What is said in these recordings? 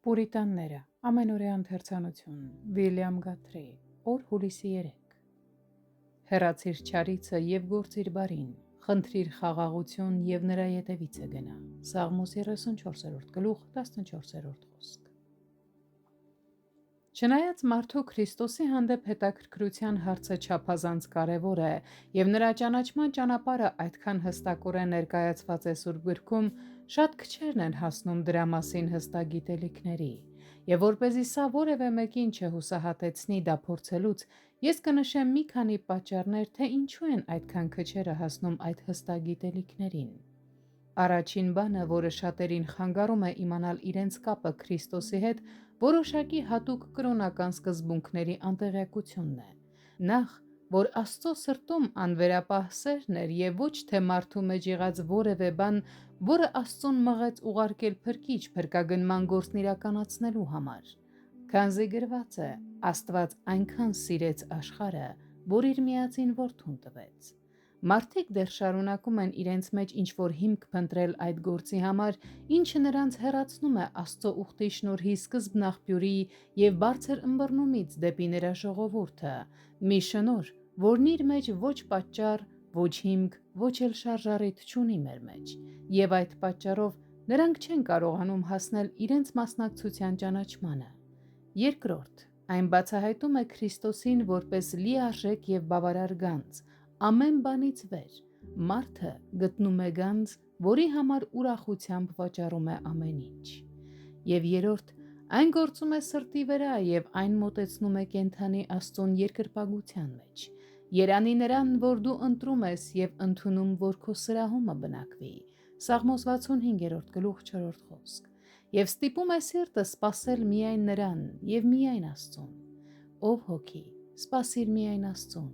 Պուրիտանները, ամենօրյա ընթերցանություն, Վիլյամ Գաթրի, օր հուլիսի 3 Հեռացիր չարիցը և գործիր բարին, խնդրիր խաղաղություն և նրա ետևիցը գնա, Սաղմոս 34-րդ գլուխ 14-րդ խոսք Չնայած մարդու Քրիստոսի հանդեպ հետաքրքրության հարցը չափազանց կարևոր է և նրա ճանաչման ճանապարհը այդքան հստակորեն ներկայացված է Սուրբ Գրքում, շատ քչերն են հասնում դրա մասին հստակ գիտելիքների, և որպեսզի սա որևէ մեկին չհուսահատեցնի դա փորձելուց, ես կնշեմ մի քանի պատճառներ, թե ինչու են այդքան քչերը հասնում այդ հստակ գիտելիքներին։ Առաջին բանը, որը շատերին խանգարում է իմանալ իրենց կապը Քրիստոսի հետ, որոշակի հատուկ կրոնական սկզբունքների անտեղյակությունն է։ Նախ, որ Աստծո սրտում անվերապահ սերն էր և ոչ թե մարդու մեջ եղած որևէ բան, որը Աստծուն մղեց ուղարկել փրկիչ փրկագնման գործն իրականացնելու համար։ Քանզի գրված է. Աստված այնքան սիրեց աշխարհը, որ իր միածին որդուն տվեց։ Մարդիկ դեռ շարունակում են իրենց մեջ ինչ-որ հիմք փնտրել այդ գործի համար, ինչը նրանց հեռացնում է Աստծո ուխտի շնորհի սկզբնաղբյուրի և բարձր ըմբռնումից դեպի նրա ժողովուրդը, մի շնորհ, որն իր մեջ ոչ պատճառ, ոչ հիմք, ոչ էլ շարժառիթ չունի մեր մեջ, և այդ պատճառով նրանք չեն կարողանում հասնել իրենց մասնակցության ճանաչմանը։ Երկրորդ, այն բացահայտում է Քրիստոսին որպես լիարժեք և բավարար գանձ, ամեն բանից վեր, մարդը գտնում է գանձ, որի համար ուրախությամբ վաճառում է ամեն ինչ։ Եվ երրորդ, այն գործում է սրտի վրա և այն մոտեցնում է կենդանի Աստծուն երկրպագության մեջ։ Երանի նրան, որ դու ընտրում ես և ընդունում, որ քո սրահումը բնակվի, Սաղմոս 65-րդ գլուխ 4-րդ խոսք, և ստիպում է սիրտը սպասել միայն նրան և միայն Աստծուն։ Ով հոգի, սպասիր միայն Աստծուն։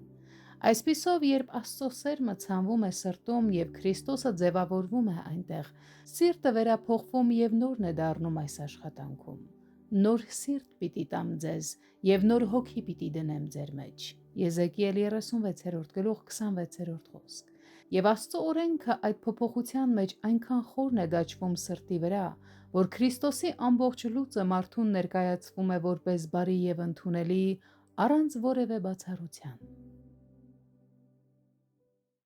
Այսպիսով, երբ Աստծո սերմը ցանվում է սրտում և Քրիստոսը ձևավորվում է այնտեղ, սիրտը վերափոխվում և նորն է դառնում այս աշխատանքում։ Նոր սիրտ պիտի տամ ձեզ և նոր հոգի պիտի դնեմ ձեր մեջ։ Եզեկիել 36-րդ գլուխ 26-րդ խոսք։ Եվ Աստծո օրենքը այդ փոփոխության մեջ այնքան խորն է դաջվում սրտի վրա, որ Քրիստոսի ամբողջ լուծը մարդուն ներկայացվում է որպես բարի և ընդունելի, առանց որևէ բացառության։